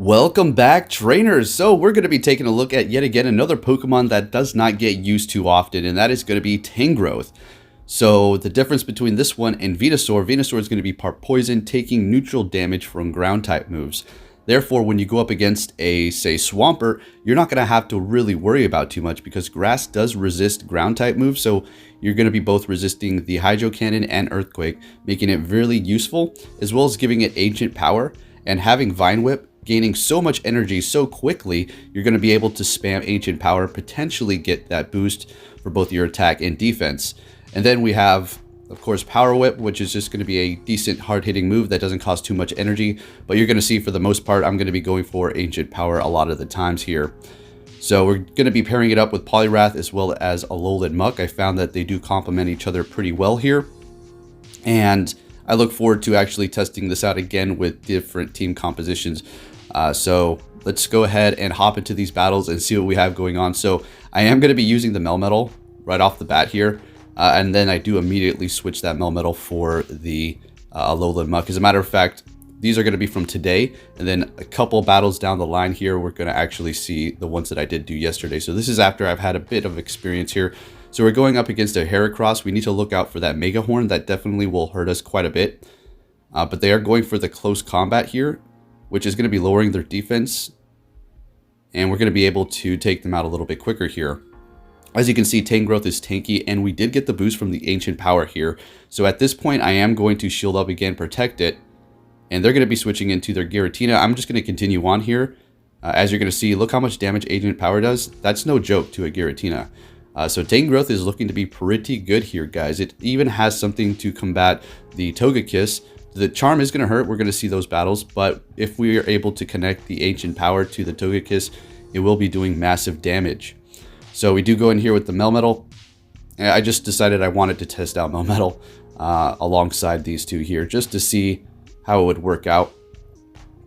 Welcome back, trainers! So we're going to be taking a look at yet again another Pokemon that does not get used too often, and that is going to be Tangrowth. So the difference between this one and Venusaur is going to be part poison, taking neutral damage from ground type moves. Therefore, when you go up against a, say, Swampert, you're not going to have to really worry about too much because grass does resist ground type moves, so you're going to be both resisting the Hydro Cannon and Earthquake, making it really useful, as well as giving it ancient power, and having Vine Whip gaining so much energy so quickly, you're going to be able to spam ancient power, potentially get that boost for both your attack and defense. And then we have, of course, Power Whip, which is just going to be a decent hard-hitting move that doesn't cost too much energy, but you're going to see for the most part, I'm going to be going for ancient power a lot of the times here. So we're going to be pairing it up with Poliwrath as well as Alolan Muck. I found that they do complement each other pretty well here. And I look forward to actually testing this out again with different team compositions. So let's go ahead and hop into these battles and see what we have going on. So I am going to be using the Melmetal right off the bat here. And then I do immediately switch that Melmetal for the Alolan Muck. As a matter of fact, these are going to be from today. And then a couple battles down the line here, we're going to actually see the ones that I did do yesterday. So this is after I've had a bit of experience here. So we're going up against a Heracross. We need to look out for that Mega Horn. That definitely will hurt us quite a bit. But they are going for the close combat here, which is going to be lowering their defense. And we're going to be able to take them out a little bit quicker here. As you can see, Tangrowth is tanky, and we did get the boost from the Ancient Power here. So at this point, I am going to shield up again, protect it. And they're going to be switching into their Giratina. I'm just going to continue on here. As you're going to see, look how much damage Ancient Power does. That's no joke to a Giratina. So Tangrowth is looking to be pretty good here, guys. It even has something to combat the Togekiss. The Charm is going to hurt. We're going to see those battles. But if we are able to connect the Ancient Power to the Togekiss, it will be doing massive damage. So we do go in here with the Melmetal. I just decided I wanted to test out Melmetal alongside these two here, just to see how it would work out.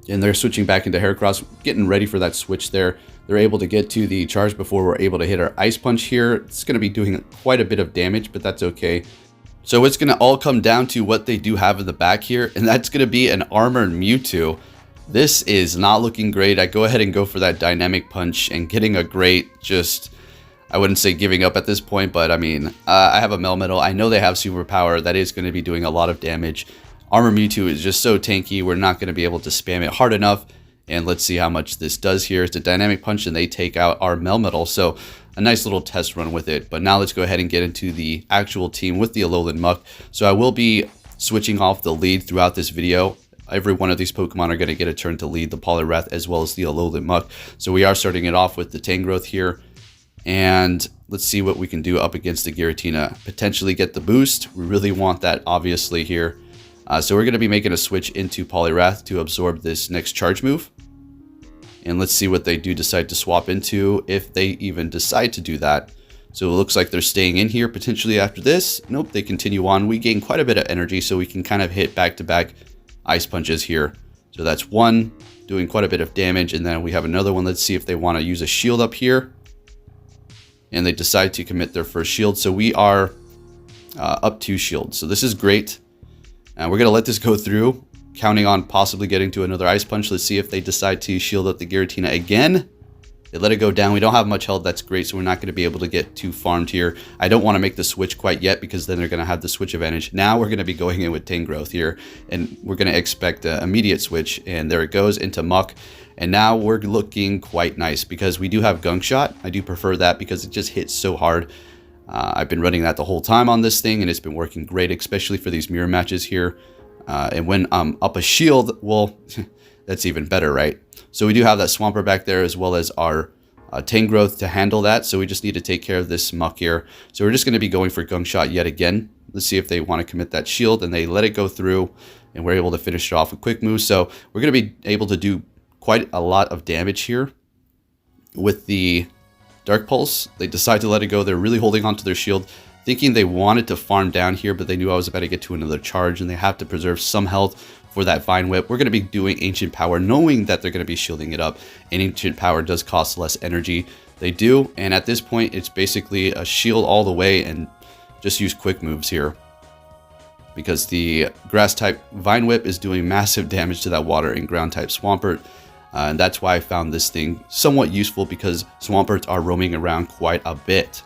And they're switching back into Heracross, getting ready for that switch there. They're able to get to the charge before we're able to hit our Ice Punch here. It's going to be doing quite a bit of damage, but that's okay. So it's going to all come down to what they do have in the back here, and that's going to be an Armored Mewtwo. This is not looking great. I go ahead and go for that Dynamic Punch, and getting a great, just, I wouldn't say giving up at this point, but I mean, I have a Melmetal. I know they have Superpower. That is going to be doing a lot of damage. Armored Mewtwo is just so tanky. We're not going to be able to spam it hard enough. And let's see how much this does here. It's a Dynamic Punch, and they take out our Melmetal. So a nice little test run with it. But now let's go ahead and get into the actual team with the Alolan Muck. So I will be switching off the lead throughout this video. Every one of these Pokemon are going to get a turn to lead, the Poliwrath as well as the Alolan Muck. So we are starting it off with the Tangrowth here. And let's see what we can do up against the Giratina. Potentially get the boost. We really want that, obviously, here. So we're going to be making a switch into Poliwrath to absorb this next charge move. And let's see what they do decide to swap into, if they even decide to do that. So it looks like they're staying in here potentially after this. Nope, they continue on. We gain quite a bit of energy, so we can kind of hit back-to-back Ice Punches here. So that's one, doing quite a bit of damage. And then we have another one. Let's see if they want to use a shield up here. And they decide to commit their first shield. So we are up 2 shields. So this is great. And we're going to let this go through, counting on possibly getting to another Ice Punch. Let's see if they decide to shield up the Giratina again. They let it go down. We don't have much health. That's great, so we're not going to be able to get too farmed here. I don't want to make the switch quite yet because then they're going to have the switch advantage. Now we're going to be going in with Tangrowth here, and we're going to expect an immediate switch. And there it goes into Muck. And now we're looking quite nice because we do have Gunk Shot. I do prefer that because it just hits so hard. I've been running that the whole time on this thing, and it's been working great, especially for these mirror matches here. And when I'm up a shield, well, that's even better, right? So we do have that Swampert back there as well as our Tangrowth to handle that. So we just need to take care of this Muck here. So we're just going to be going for Gunk Shot yet again. Let's see if they want to commit that shield, and they let it go through, and we're able to finish it off with Quick Move. So we're going to be able to do quite a lot of damage here with the Dark Pulse. They decide to let it go. They're really holding on to their shield, thinking they wanted to farm down here, but they knew I was about to get to another charge, and they have to preserve some health for that Vine Whip. We're going to be doing Ancient Power, knowing that they're going to be shielding it up, and Ancient Power does cost less energy. They do, and at this point, it's basically a shield all the way, and just use Quick Moves here. Because the Grass-type Vine Whip is doing massive damage to that Water and Ground-type Swampert. And that's why I found this thing somewhat useful, because Swamperts are roaming around quite a bit,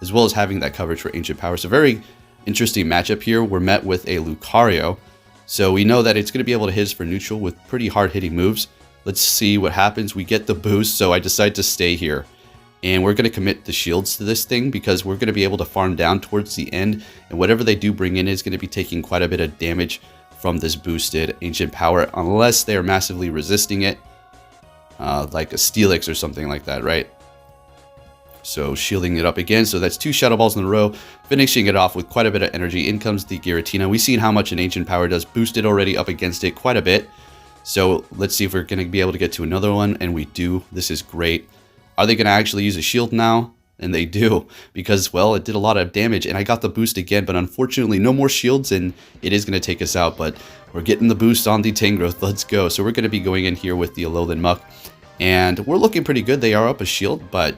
as well as having that coverage for Ancient Power. So very interesting matchup here. We're met with a Lucario, so we know that it's going to be able to hit us for neutral with pretty hard-hitting moves. Let's see what happens. We get the boost, so I decide to stay here. And we're going to commit the shields to this thing, because we're going to be able to farm down towards the end, and whatever they do bring in is going to be taking quite a bit of damage from this boosted Ancient Power, unless they are massively resisting it. Like a Steelix or something like that, right? So shielding it up again. So that's 2 Shadow Balls in a row, finishing it off with quite a bit of energy. In comes the Giratina. We've seen how much an Ancient Power does, boosted already up against it quite a bit. So let's see if we're going to be able to get to another one, and we do. This is great. Are they going to actually use a shield now? And they do, because, well, it did a lot of damage, and I got the boost again, but unfortunately no more shields, and it is going to take us out, but we're getting the boost on the Tangrowth. Let's go. So we're going to be going in here with the Alolan Muck, and we're looking pretty good. They are up a shield, but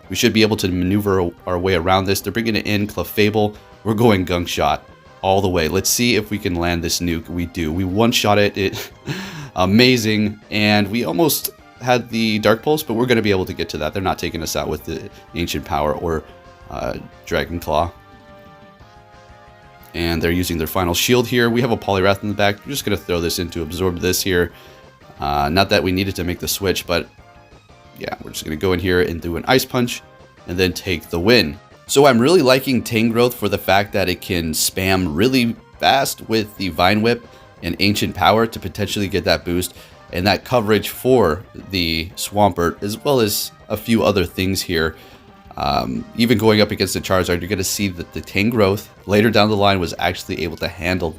we should be able to maneuver our way around this. They're bringing it in. Clefable. We're going Gunk Shot all the way. Let's see if we can land this nuke. We do. We one-shot it. Amazing, and we almost had the Dark Pulse, but we're going to be able to get to that. They're not taking us out with the Ancient Power or Dragon Claw. And they're using their final shield here. We have a Poliwrath in the back. We're just going to throw this in to absorb this here. Not that we needed to make the switch, but yeah, we're just going to go in here and do an Ice Punch and then take the win. So I'm really liking Tangrowth for the fact that it can spam really fast with the Vine Whip and Ancient Power to potentially get that boost. And that coverage for the Swampert, as well as a few other things here. Even going up against the Charizard, you're going to see that the Tangrowth later down the line was actually able to handle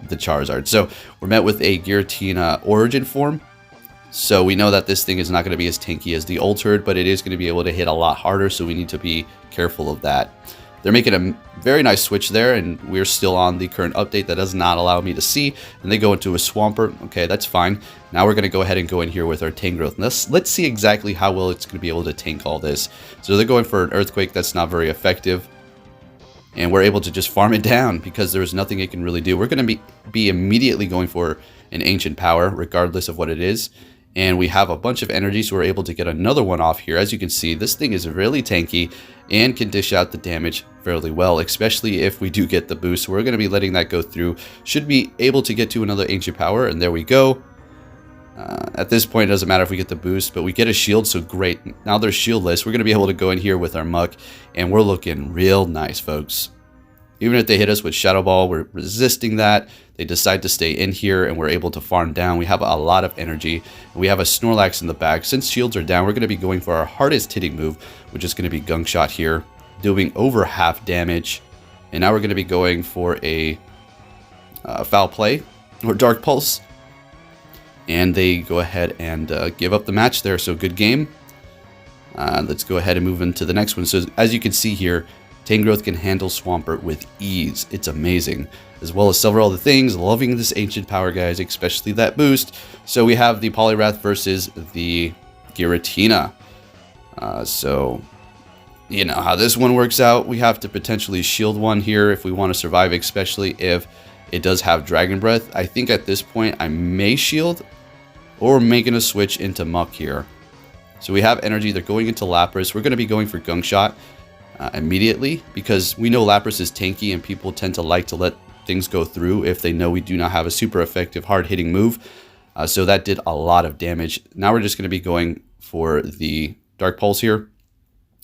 the Charizard. So we're met with a Giratina Origin form. So we know that this thing is not going to be as tanky as the Altered, but it is going to be able to hit a lot harder, so we need to be careful of that. They're making a very nice switch there, and we're still on the current update that does not allow me to see. And they go into a Swampert. Okay, that's fine. Now we're going to go ahead and go in here with our Tangrowth. Let's see exactly how well it's going to be able to tank all this. So they're going for an Earthquake. That's not very effective. And we're able to just farm it down because there's nothing it can really do. We're going to be immediately going for an Ancient Power, regardless of what it is. And we have a bunch of energy, so we're able to get another one off here. As you can see, this thing is really tanky and can dish out the damage fairly well, especially if we do get the boost. So we're going to be letting that go through. Should be able to get to another Ancient Power, and there we go. At this point, it doesn't matter if we get the boost, but we get a shield, so great. Now they're shieldless. We're going to be able to go in here with our Muck, and we're looking real nice, folks. Even if they hit us with Shadow Ball, we're resisting that. They decide to stay in here, and we're able to farm down. We have a lot of energy. We have a Snorlax in the back. Since shields are down, we're going to be going for our hardest hitting move, which is going to be Gunk Shot here, doing over half damage. And now we're going to be going for a Foul Play, or Dark Pulse. And they go ahead and give up the match there, so good game. Let's go ahead and move into the next one. So as you can see here, Tangrowth can handle Swampert with ease. It's amazing. As well as several other things. Loving this Ancient Power, guys, especially that boost. So we have the Poliwrath versus the Giratina. So, you know how this one works out. We have to potentially shield one here if we want to survive, especially if it does have Dragon Breath. I think at this point I may shield, or making a switch into Muck here. So we have energy. They're going into Lapras. We're going to be going for Gunk Shot immediately, because we know Lapras is tanky and people tend to like to let things go through if they know we do not have a super effective hard-hitting move. So that did a lot of damage. Now we're just going to be going for the Dark Pulse here.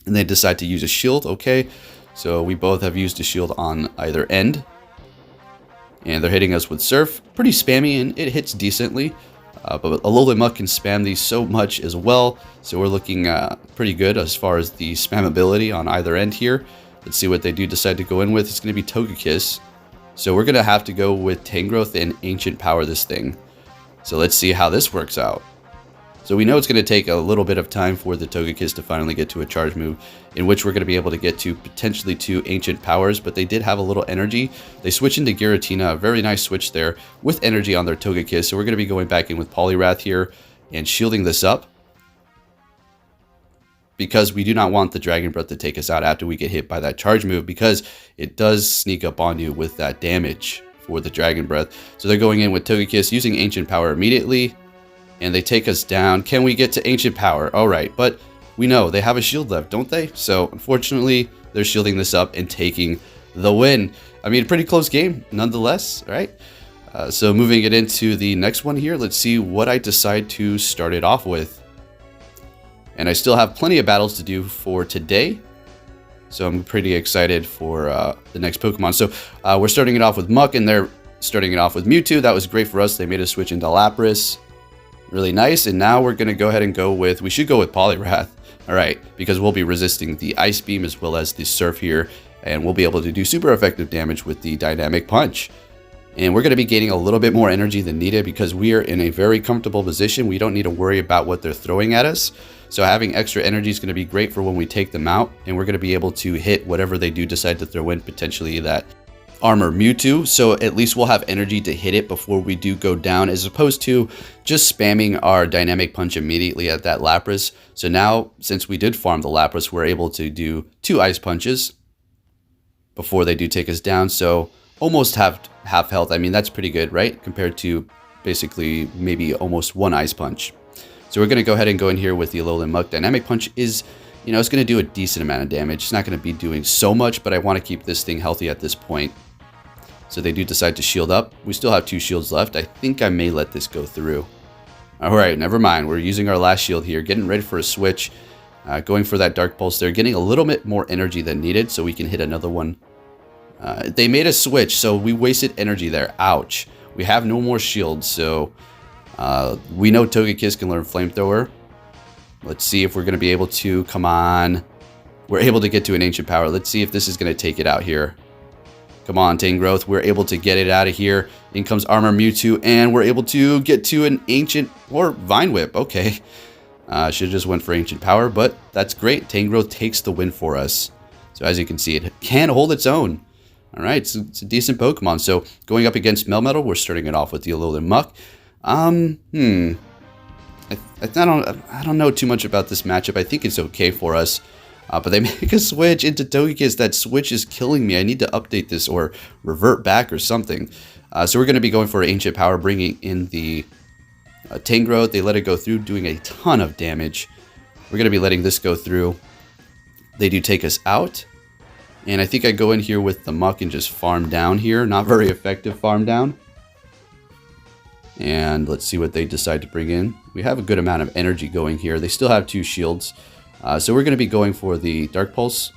And they decide to use a shield. Okay, so we both have used a shield on either end. And they're hitting us with Surf. Pretty spammy, and it hits decently. But Alolan Muck can spam these so much as well. So we're looking pretty good as far as the spamability on either end here. Let's see what they do decide to go in with. It's going to be Togekiss. So we're going to have to go with Tangrowth and Ancient Power this thing. So let's see how this works out. So we know it's going to take a little bit of time for the Togekiss to finally get to a charge move, in which we're going to be able to get to potentially 2 Ancient Powers, but they did have a little energy. They switch into Giratina, a very nice switch there, with energy on their Togekiss. So we're going to be going back in with Poliwrath here and shielding this up, because we do not want the Dragon Breath to take us out after we get hit by that charge move, because it does sneak up on you with that damage for the Dragon Breath. So they're going in with Togekiss, using Ancient Power immediately. and they take us down. Can we get to Ancient Power? All right, but we know they have a shield left, don't they? So unfortunately, they're shielding this up and taking the win. I mean, a pretty close game nonetheless, right? So moving it into the next one here, let's see what I decide to start it off with. And I still have plenty of battles to do for today, so I'm pretty excited for the next Pokemon. So we're starting it off with Muck, and they're starting it off with Mewtwo. That was great for us. They made us switch into Lapras. Really nice. And now we're going to go ahead and go with, we should go with Poliwrath. All right, because we'll be resisting the Ice Beam as well as the Surf here, and we'll be able to do super effective damage with the Dynamic Punch. And we're going to be gaining a little bit more energy than needed because we are in a very comfortable position. We don't need to worry about what they're throwing at us. So having extra energy is going to be great for when we take them out, and we're going to be able to hit whatever they do decide to throw in, potentially that Armor Mewtwo. So at least we'll have energy to hit it before we do go down, as opposed to just spamming our Dynamic Punch immediately at that Lapras. So now, since we did farm the Lapras, we're able to do 2 Ice Punches before they do take us down. So almost half health. I mean, that's pretty good, right? Compared to basically maybe almost 1 Ice Punch. So we're going to go ahead and go in here with the Alolan Muck. Dynamic Punch is, you know, it's going to do a decent amount of damage. It's not going to be doing so much, but I want to keep this thing healthy at this point. So they do decide to shield up. We still have 2 shields left. I think I may let this go through. All right, never mind. We're using our last shield here, getting ready for a switch. Going for that Dark Pulse there, getting a little bit more energy than needed so we can hit another one. They made a switch, so we wasted energy there. Ouch. We have no more shields, so we know Togekiss can learn Flamethrower. Let's see if we're going to be able to. Come on. We're able to get to an Ancient Power. Let's see if this is going to take it out here. Come on, Tangrowth. We're able to get it out of here. In comes Armor Mewtwo, and we're able to get to an Ancient or Vine Whip. Okay. Should have just went for Ancient Power, but that's great. Tangrowth takes the win for us. So as you can see, it can hold its own. All right, it's a decent Pokemon. So going up against Melmetal, we're starting it off with the Alolan Muck. I don't know too much about this matchup. I think it's okay for us. But they make a switch into Togekiss. That switch is killing me. I need to update this or revert back or something. So we're going to be going for Ancient Power, bringing in the Tangrowth. They let it go through, doing a ton of damage. We're going to be letting this go through. They do take us out. And I think I go in here with the Muck and just farm down here. Not very effective farm down. And let's see what they decide to bring in. We have a good amount of energy going here. They still have 2 shields. So we're going to be going for the Dark Pulse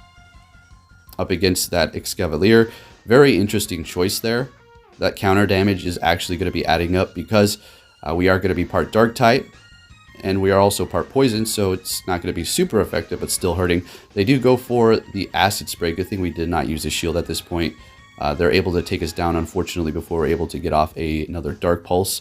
up against that Excavalier. Very interesting choice there. That counter damage is actually going to be adding up because we are going to be part Dark type. And we are also part Poison, so it's not going to be super effective, but still hurting. They do go for the Acid Spray. Good thing we did not use a shield at this point. They're able to take us down, unfortunately, before we're able to get off another Dark Pulse.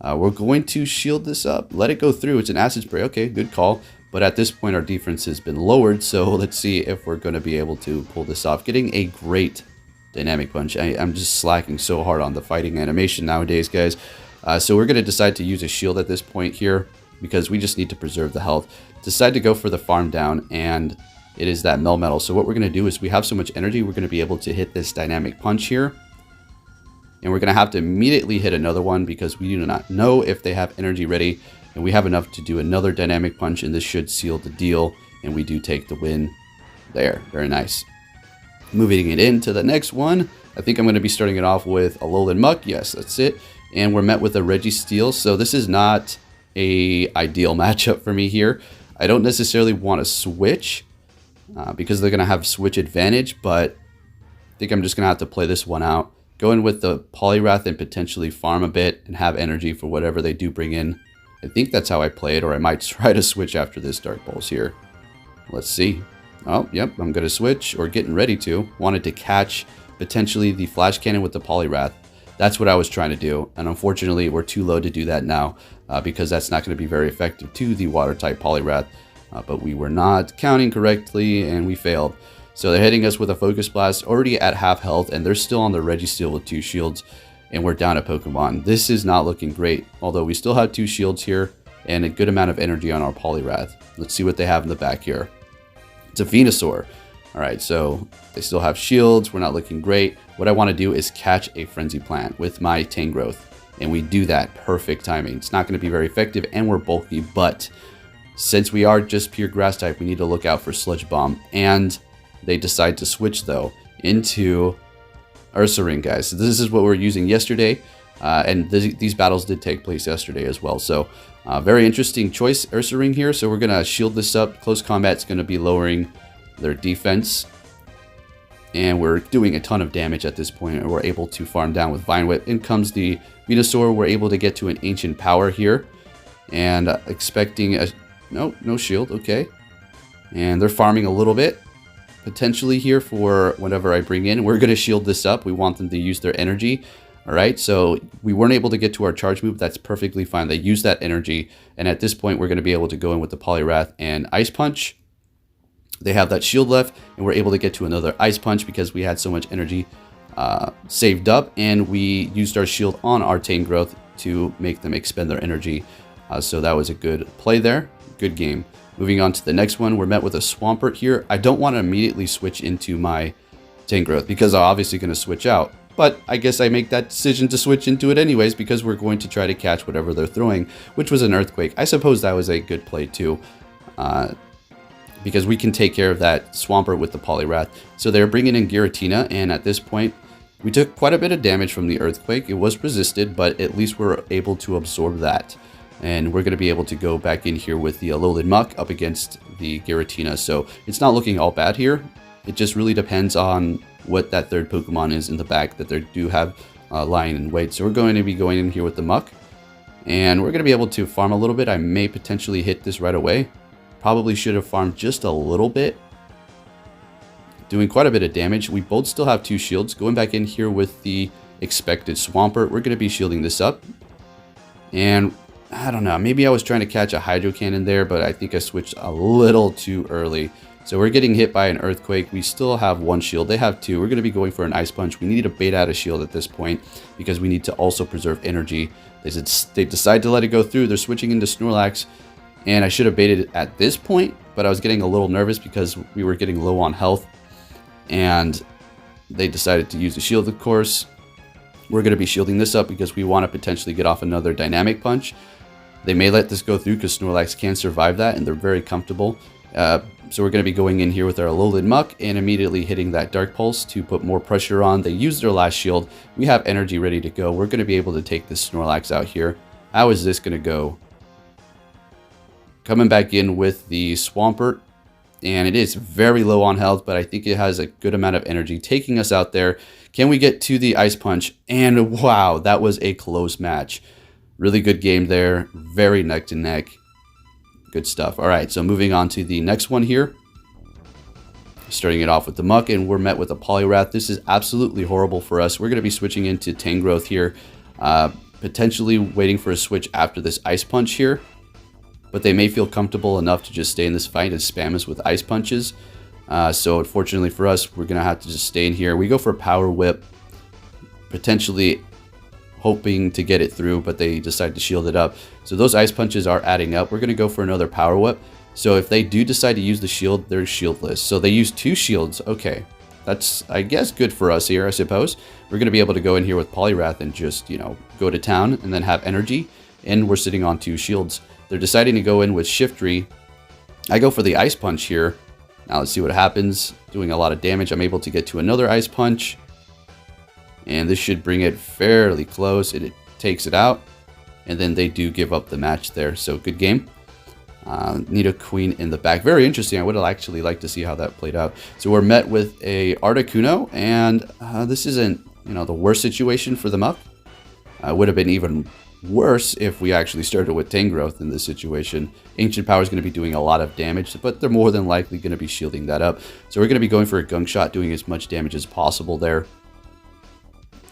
We're going to shield this up. Let it go through. It's an Acid Spray. Okay, good call. But at this point, our defense has been lowered, so let's see if we're going to be able to pull this off. Getting a great Dynamic Punch. I'm just slacking so hard on the fighting animation nowadays, guys. So we're going to decide to use a shield at this point here, because we just need to preserve the health. Decide to go for the farm down, and it is that Melmetal. So what we're going to do is we have so much energy, we're going to be able to hit this Dynamic Punch here. And we're going to have to immediately hit another one because we do not know if they have energy ready. And we have enough to do another Dynamic Punch, and this should seal the deal. And we do take the win there. Very nice. Moving it into the next one, I think I'm going to be starting it off with Alolan Muck. Yes, that's it. And we're met with a Registeel. So this is not a ideal matchup for me here. I don't necessarily want to switch because they're going to have switch advantage, but I think I'm just going to have to play this one out. Go in with the Poliwrath and potentially farm a bit and have energy for whatever they do bring in. I think that's how I play it, or I might try to switch after this Dark Pulse here. Let's see. Oh, yep, I'm going to switch, or getting ready to. Wanted to catch potentially the Flash Cannon with the Poliwrath. That's what I was trying to do, and unfortunately we're too low to do that now because that's not going to be very effective to the Water-type Poliwrath. But we were not counting correctly, and we failed. So they're hitting us with a Focus Blast, already at half health, and they're still on the Registeel with 2 shields, and we're down a Pokemon. This is not looking great, although we still have 2 shields here, and a good amount of energy on our Poliwrath. Let's see what they have in the back here. It's a Venusaur. Alright, so they still have shields. We're not looking great. What I want to do is catch a Frenzy Plant with my Tangrowth. and we do that. Perfect timing. It's not going to be very effective, and we're bulky, but since we are just pure grass type, we need to look out for Sludge Bomb. And they decide to switch, though, into Ursaring, guys. So this is what we were using yesterday, and these battles did take place yesterday as well. So very interesting choice, Ursaring here. So we're going to shield this up. Close combat's going to be lowering their defense. And we're doing a ton of damage at this point, and we're able to farm down with Vine Whip. In comes the Venusaur. We're able to get to an Ancient Power here. And expecting a... No shield. Okay. And they're farming a little bit, potentially here for whenever I bring in. We're going to shield this up. We want them to use their energy. All right. So we weren't able to get to our charge move. That's perfectly fine. They use that energy. And at this point, we're going to be able to go in with the Poliwrath and Ice Punch. They have that shield left, and we're able to get to another Ice Punch because we had so much energy saved up, and we used our shield on our Tangrowth to make them expend their energy. So that was a good play there. Good game. Moving on to the next one, we're met with a Swampert here. I don't want to immediately switch into my Tangrowth because I'm obviously going to switch out. But I guess I make that decision to switch into it anyways because we're going to try to catch whatever they're throwing, which was an Earthquake. I suppose that was a good play too. Because we can take care of that Swampert with the Poliwrath. So they're bringing in Giratina, and at this point, we took quite a bit of damage from the Earthquake. It was resisted, but at least we're able to absorb that. And we're going to be able to go back in here with the Alolan Muck up against the Giratina. So it's not looking all bad here. It just really depends on what that third Pokemon is in the back that they do have lying in wait. So we're going to be going in here with the Muck. And we're going to be able to farm a little bit. I may potentially hit this right away. Probably should have farmed just a little bit. Doing quite a bit of damage. We both still have 2 shields. Going back in here with the expected Swampert. We're going to be shielding this up. And I don't know. Maybe I was trying to catch a Hydro Cannon there, but I think I switched a little too early. So we're getting hit by an Earthquake. We still have 1 shield. They have 2. We're going to be going for an Ice Punch. We need to bait out a shield at this point because we need to also preserve energy. They decide to let it go through. They're switching into Snorlax. And I should have baited it at this point, but I was getting a little nervous because we were getting low on health. And they decided to use the shield, of course. We're going to be shielding this up because we want to potentially get off another Dynamic Punch. They may let this go through because Snorlax can survive that, and they're very comfortable. So we're going to be going in here with our Alolan Muck and immediately hitting that Dark Pulse to put more pressure on. They used their last shield. We have energy ready to go. We're going to be able to take this Snorlax out here. How is this going to go? Coming back in with the Swampert, and it is very low on health, but I think it has a good amount of energy taking us out there. Can we get to the Ice Punch? And wow, that was a close match. Really good game there. Very neck to neck. Good stuff. All right, so moving on to the next one here. Starting it off with the Muck, and we're met with a Poliwrath. This is absolutely horrible for us. We're going to be switching into Tangrowth here. Potentially waiting for a switch after this Ice Punch here. But they may feel comfortable enough to just stay in this fight and spam us with Ice Punches. So unfortunately for us, we're going to have to just stay in here. We go for Power Whip, potentially hoping to get it through, but they decide to shield it up. So those Ice Punches are adding up. We're going to go for another Power Whip. So if they do decide to use the shield, they're shieldless. So they use 2 shields. Okay, that's, I guess, good for us here, I suppose. We're going to be able to go in here with Poliwrath and just, you know, go to town and then have energy. And we're sitting on 2 shields. They're deciding to go in with Shiftry. I go for the Ice Punch here. Now let's see what happens. Doing a lot of damage. I'm able to get to another Ice Punch. And this should bring it fairly close. It takes it out. And then they do give up the match there. So good game. Nidoqueen in the back. Very interesting. I would have actually liked to see how that played out. So we're met with a Articuno. And this isn't, you know, the worst situation for the Muck. Would have been even worse if we actually started with Tangrowth in this situation. Ancient Power is going to be doing a lot of damage, but they're more than likely going to be shielding that up. So we're going to be going for a Gunk Shot, doing as much damage as possible there.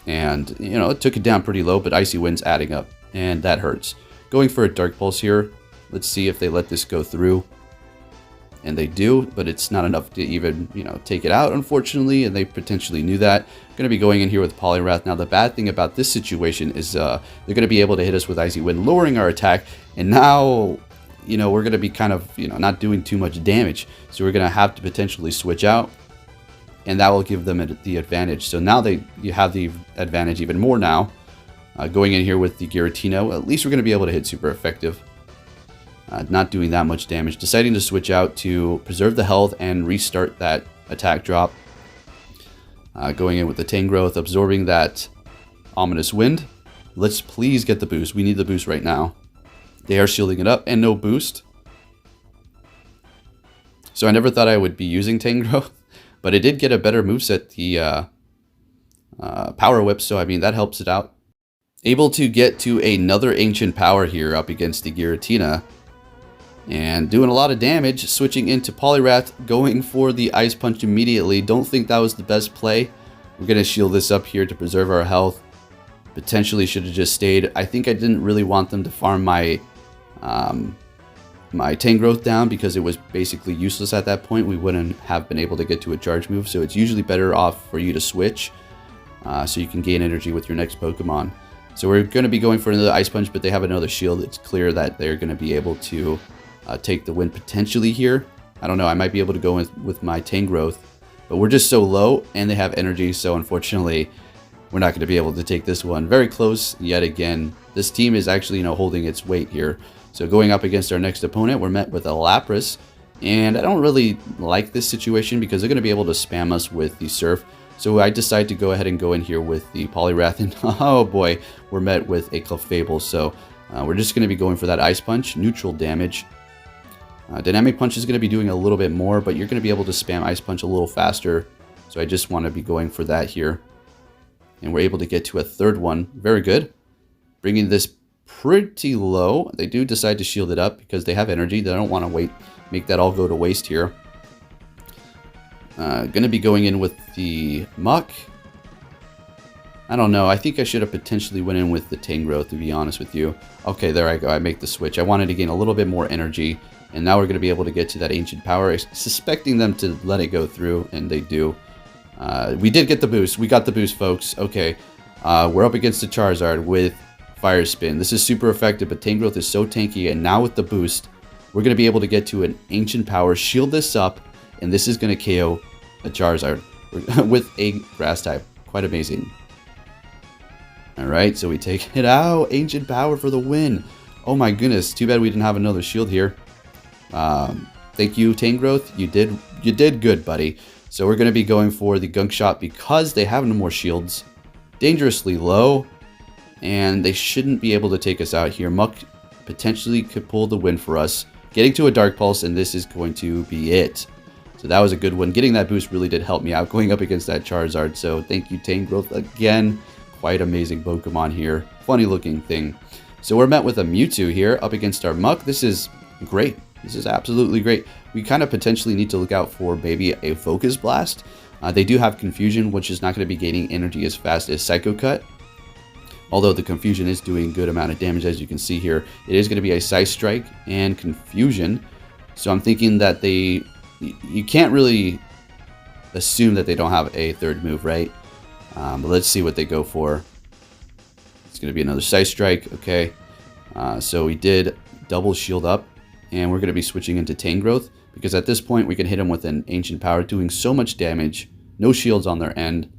And, you know, it took it down pretty low, but Icy Wind's adding up, and that hurts. Going for a Dark Pulse here. Let's see if they let this go through. And they do, but it's not enough to even, you know, take it out, unfortunately, and they potentially knew that. Going to be going in here with Poliwrath. Now, the bad thing about this situation is they're going to be able to hit us with Icy Wind, lowering our attack, and now, you know, we're going to be kind of, you know, not doing too much damage. So we're going to have to potentially switch out, and that will give them the advantage. So now you have the advantage even more now. Going in here with the Giratina, at least we're going to be able to hit super effective. Not doing that much damage. Deciding to switch out to preserve the health and restart that attack drop. Going in with the Tangrowth, absorbing that ominous wind. Let's please get the boost. We need the boost right now. They are shielding it up and no boost. So I never thought I would be using Tangrowth, but it did get a better moveset, the Power Whip, so I mean that helps it out. Able to get to another Ancient Power here up against the Giratina. And doing a lot of damage, switching into Poliwrath, going for the Ice Punch immediately. Don't think that was the best play. We're going to shield this up here to preserve our health. Potentially should have just stayed. I think I didn't really want them to farm my my Tangrowth down because it was basically useless at that point. We wouldn't have been able to get to a charge move, so it's usually better off for you to switch so you can gain energy with your next Pokemon. So we're going to be going for another Ice Punch, but they have another shield. It's clear that they're going to be able to take the win potentially here. I don't know, I might be able to go with my Tangrowth, but we're just so low and they have energy, so unfortunately we're not going to be able to take this one. Very close yet again. This team is actually, holding its weight here. So going up against our next opponent, we're met with a Lapras, and I don't really like this situation because they're going to be able to spam us with the Surf. So I decide to go ahead and go in here with the Poliwrath, and oh boy, we're met with a Clefable. So we're just going to be going for that Ice Punch, neutral damage. Dynamic Punch is going to be doing a little bit more, but you're going to be able to spam Ice Punch a little faster. So I just want to be going for that here. And we're able to get to a third one. Very good. Bringing this pretty low. They do decide to shield it up because they have energy. They don't want to make that all go to waste here. Going to be going in with the Muck. I don't know. I think I should have potentially went in with the Tangrowth, to be honest with you. Okay, there I go. I make the switch. I wanted to gain a little bit more energy. And now we're going to be able to get to that Ancient Power. Suspecting them to let it go through, and they do. We did get the boost. We got the boost, folks. Okay. We're up against the Charizard with Fire Spin. This is super effective, but Tangrowth is so tanky, and now with the boost, we're going to be able to get to an Ancient Power, shield this up, and this is going to KO a Charizard with a Grass type. Quite amazing. Alright, so we take it out. Ancient Power for the win. Oh my goodness, too bad we didn't have another shield here. Thank you, Tangrowth. You did good, buddy. So we're going to be going for the Gunk Shot because they have no more shields. Dangerously low. And they shouldn't be able to take us out here. Muck potentially could pull the win for us. Getting to a Dark Pulse, and this is going to be it. So that was a good one. Getting that boost really did help me out going up against that Charizard. So thank you, Tangrowth, again. Quite amazing Pokemon here. Funny looking thing. So we're met with a Mewtwo here up against our Muck. This is great. This is absolutely great. We kind of potentially need to look out for maybe a Focus Blast. They do have Confusion, which is not going to be gaining energy as fast as Psycho Cut. Although the Confusion is doing a good amount of damage, as you can see here. It is going to be a Psy Strike and Confusion. So I'm thinking that you can't really assume that they don't have a third move, right? But let's see what they go for. It's going to be another Psy Strike. Okay. So we did double shield up. And we're going to be switching into Tangrowth. Because at this point we can hit him with an Ancient Power, doing so much damage. No shields on their end.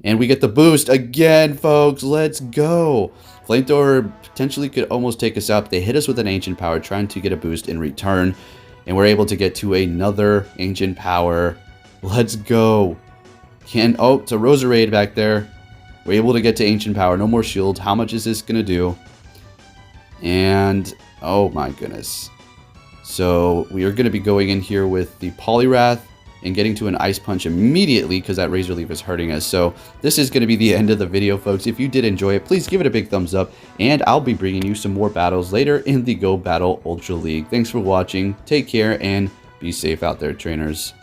And we get the boost again, folks. Let's go. Flamethrower potentially could almost take us up. They hit us with an Ancient Power, trying to get a boost in return. And we're able to get to another Ancient Power. Let's go. Oh, it's a Roserade back there. We're able to get to Ancient Power. No more shields. How much is this going to do? And, oh my goodness. So we are going to be going in here with the Poliwrath and getting to an Ice Punch immediately because that Razor Leaf is hurting us. So this is going to be the end of the video, folks. If you did enjoy it, please give it a big thumbs up, and I'll be bringing you some more battles later in the Go Battle Ultra League. Thanks for watching. Take care and be safe out there, trainers.